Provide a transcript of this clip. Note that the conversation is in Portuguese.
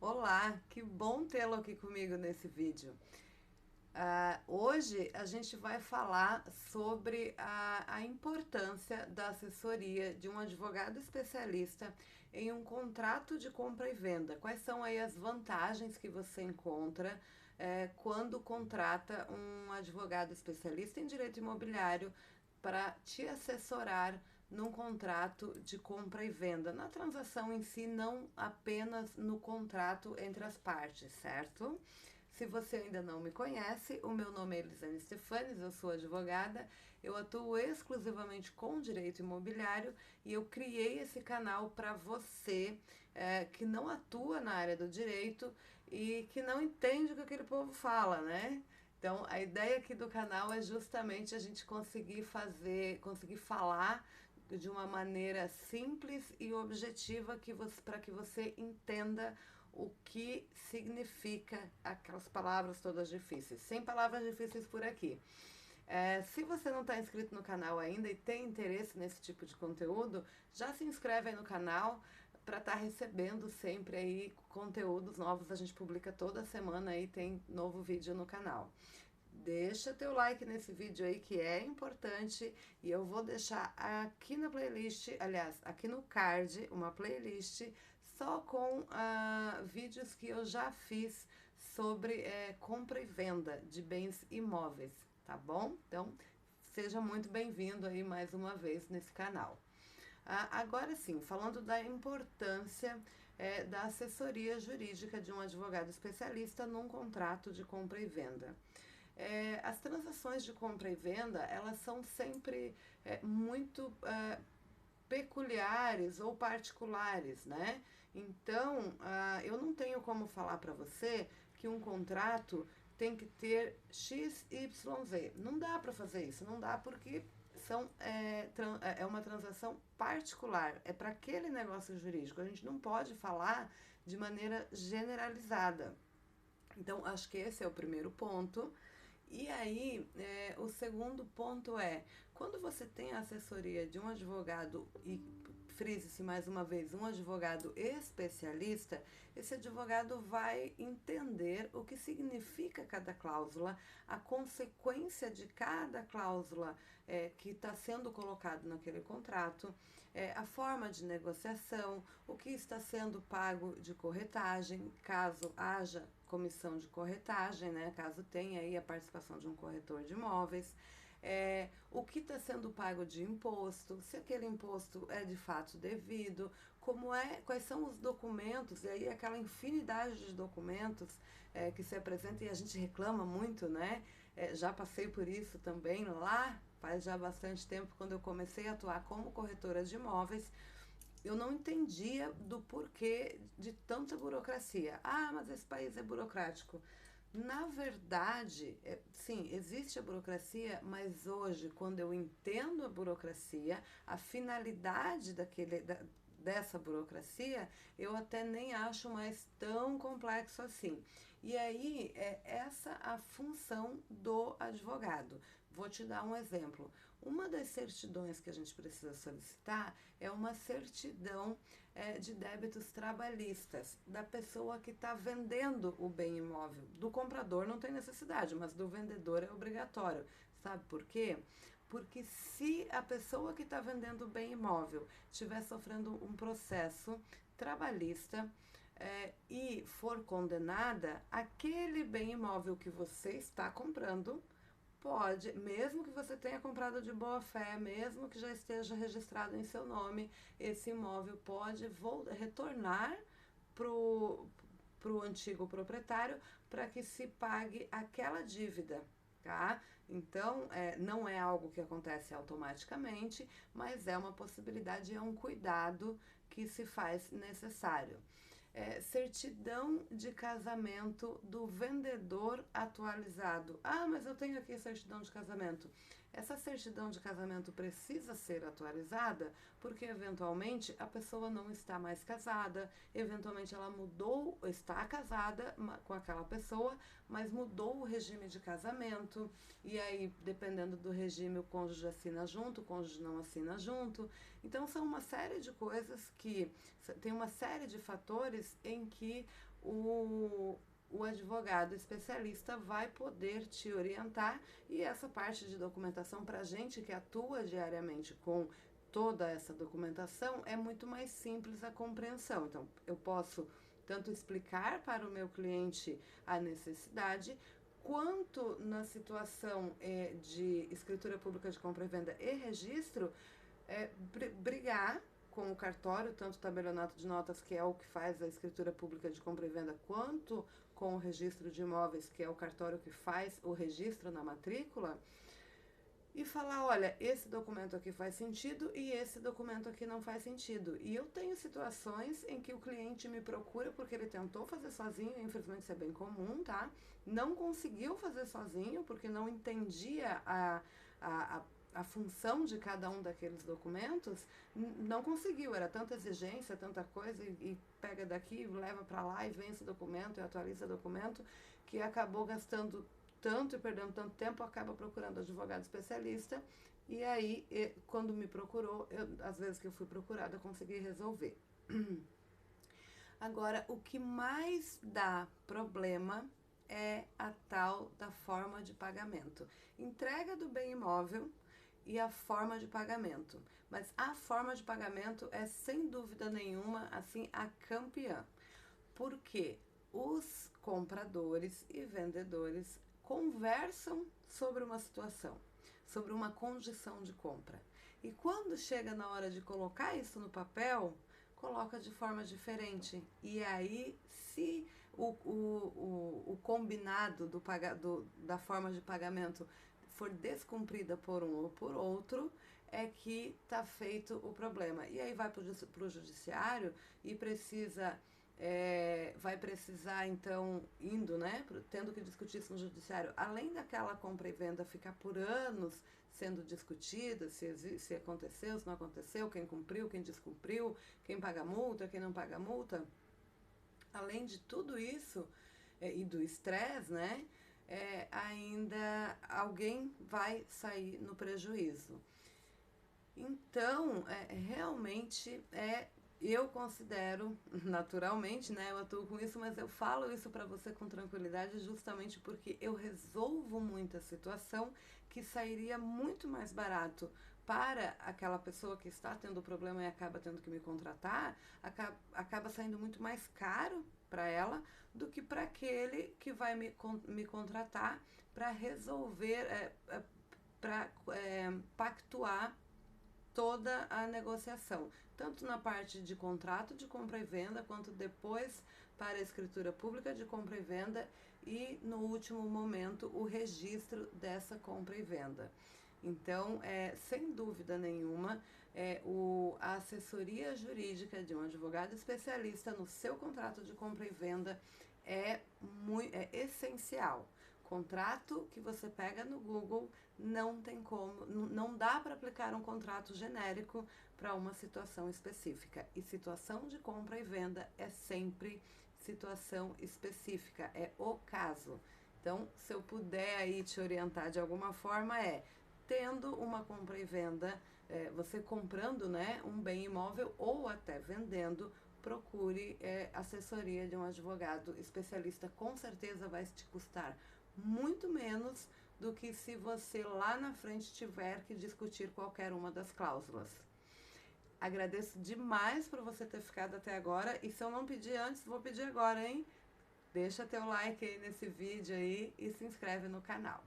Olá, que bom tê-lo aqui comigo nesse vídeo. Hoje a gente vai falar sobre a importância da assessoria de um advogado especialista em um contrato de compra e venda. Quais são aí as vantagens que você encontra quando contrata um advogado especialista em direito imobiliário para te assessorar num contrato de compra e venda, na transação em si, não apenas no contrato entre as partes, certo? Se você ainda não me conhece, o meu nome é Elisane Stefanes, eu sou advogada, eu atuo exclusivamente com direito imobiliário e eu criei esse canal para você que não atua na área do direito e que não entende o que aquele povo fala, né? Então, a ideia aqui do canal é justamente a gente conseguir falar de uma maneira simples e objetiva para que você entenda o que significa aquelas palavras todas difíceis. Sem palavras difíceis por aqui. Se você não está inscrito no canal ainda e tem interesse nesse tipo de conteúdo, já se inscreve aí no canal para estar recebendo sempre aí conteúdos novos. A gente publica toda semana aí, tem novo vídeo no canal. Deixa teu like nesse vídeo aí que é importante e eu vou deixar aqui na playlist, aliás, aqui no card, uma playlist só com vídeos que eu já fiz sobre compra e venda de bens imóveis, tá bom? Então, seja muito bem-vindo aí mais uma vez nesse canal. Agora sim, falando da importância da assessoria jurídica de um advogado especialista num contrato de compra e venda. As transações de compra e venda, elas são sempre muito peculiares ou particulares, né? Então, eu não tenho como falar para você que um contrato tem que ter X, Y, Z. Não dá para fazer isso, não dá porque é uma transação particular, é para aquele negócio jurídico. A gente não pode falar de maneira generalizada. Então, acho que esse é o primeiro ponto. E aí, o segundo ponto é, quando você tem a assessoria de um advogado, e frise-se mais uma vez, um advogado especialista, esse advogado vai entender o que significa cada cláusula, a consequência de cada cláusula que está sendo colocado naquele contrato, a forma de negociação, o que está sendo pago de corretagem, caso haja comissão de corretagem, né, caso tenha aí a participação de um corretor de imóveis, o que está sendo pago de imposto, se aquele imposto é de fato devido, quais são os documentos, e aí aquela infinidade de documentos que se apresentam e a gente reclama muito, né? Já passei por isso também lá, faz já bastante tempo, quando eu comecei a atuar como corretora de imóveis, eu não entendia do porquê de tanta burocracia. Ah, mas esse país é burocrático. Na verdade, sim, existe a burocracia, mas hoje, quando eu entendo a burocracia, a finalidade dessa burocracia, eu até nem acho mais tão complexo assim. E aí, é essa a função do advogado. Vou te dar um exemplo. Uma das certidões que a gente precisa solicitar é uma certidão de débitos trabalhistas da pessoa que está vendendo o bem imóvel. Do comprador não tem necessidade, mas do vendedor é obrigatório. Sabe por quê? Porque se a pessoa que está vendendo o bem imóvel estiver sofrendo um processo trabalhista e for condenada, aquele bem imóvel que você está comprando pode, mesmo que você tenha comprado de boa fé, mesmo que já esteja registrado em seu nome, esse imóvel pode retornar para o antigo proprietário para que se pague aquela dívida. Tá? Então, não é algo que acontece automaticamente, mas é uma possibilidade, é um cuidado que se faz necessário. Certidão de casamento do vendedor atualizado. Ah, mas eu tenho aqui certidão de casamento. Essa certidão de casamento precisa ser atualizada porque eventualmente a pessoa não está mais casada, eventualmente ela mudou, está casada com aquela pessoa, mas mudou o regime de casamento, e aí, dependendo do regime, o cônjuge assina junto, o cônjuge não assina junto. Então, são uma série de coisas que tem uma série de fatores em que o advogado especialista vai poder te orientar, e essa parte de documentação, para a gente que atua diariamente com toda essa documentação, é muito mais simples a compreensão. Então, eu posso tanto explicar para o meu cliente a necessidade, quanto na situação de escritura pública de compra e venda e registro, brigar com o cartório, tanto o tabelionato de notas, que é o que faz a escritura pública de compra e venda, quanto com o registro de imóveis, que é o cartório que faz o registro na matrícula, e falar, olha, esse documento aqui faz sentido e esse documento aqui não faz sentido. E eu tenho situações em que o cliente me procura porque ele tentou fazer sozinho, infelizmente isso é bem comum, tá? Não conseguiu fazer sozinho porque não entendia a função de cada um daqueles documentos, não conseguiu, era tanta exigência, tanta coisa, e pega daqui, leva para lá e vence documento e atualiza documento, que acabou gastando tanto e perdendo tanto tempo, acaba procurando advogado especialista, e aí, quando me procurou, às vezes que eu fui procurada, eu consegui resolver. Agora, o que mais dá problema é a tal da forma de pagamento. Entrega do bem imóvel e a forma de pagamento. Mas a forma de pagamento é, sem dúvida nenhuma, assim, a campeã. Porque os compradores e vendedores conversam sobre uma situação, sobre uma condição de compra. E quando chega na hora de colocar isso no papel, coloca de forma diferente. E aí, se o combinado da forma de pagamento for descumprida por um ou por outro, é que está feito o problema. E aí vai para o judiciário e precisa... vai precisar, então, tendo que discutir isso no judiciário, além daquela compra e venda ficar por anos sendo discutida, se aconteceu, se não aconteceu, quem cumpriu, quem descumpriu, quem paga multa, quem não paga multa. Além de tudo isso, e do estresse, né, ainda alguém vai sair no prejuízo. Então, realmente eu considero, naturalmente, né, eu atuo com isso, mas eu falo isso para você com tranquilidade justamente porque eu resolvo muita situação que sairia muito mais barato para aquela pessoa que está tendo problema e acaba tendo que me contratar, acaba saindo muito mais caro para ela do que para aquele que vai me contratar para resolver, para pactuar toda a negociação, tanto na parte de contrato de compra e venda, quanto depois para a escritura pública de compra e venda e, no último momento, o registro dessa compra e venda. Então, sem dúvida nenhuma, a assessoria jurídica de um advogado especialista no seu contrato de compra e venda é essencial. Contrato que você pega no Google, não tem como, não dá para aplicar um contrato genérico para uma situação específica. E situação de compra e venda é sempre situação específica, é o caso. Então, se eu puder aí te orientar de alguma forma, tendo uma compra e venda, você comprando, né, um bem imóvel ou até vendendo, procure assessoria de um advogado especialista. Com certeza vai te custar muito menos do que se você lá na frente tiver que discutir qualquer uma das cláusulas. Agradeço demais por você ter ficado até agora, e se eu não pedir antes, vou pedir agora, hein? Deixa teu like aí nesse vídeo aí e se inscreve no canal.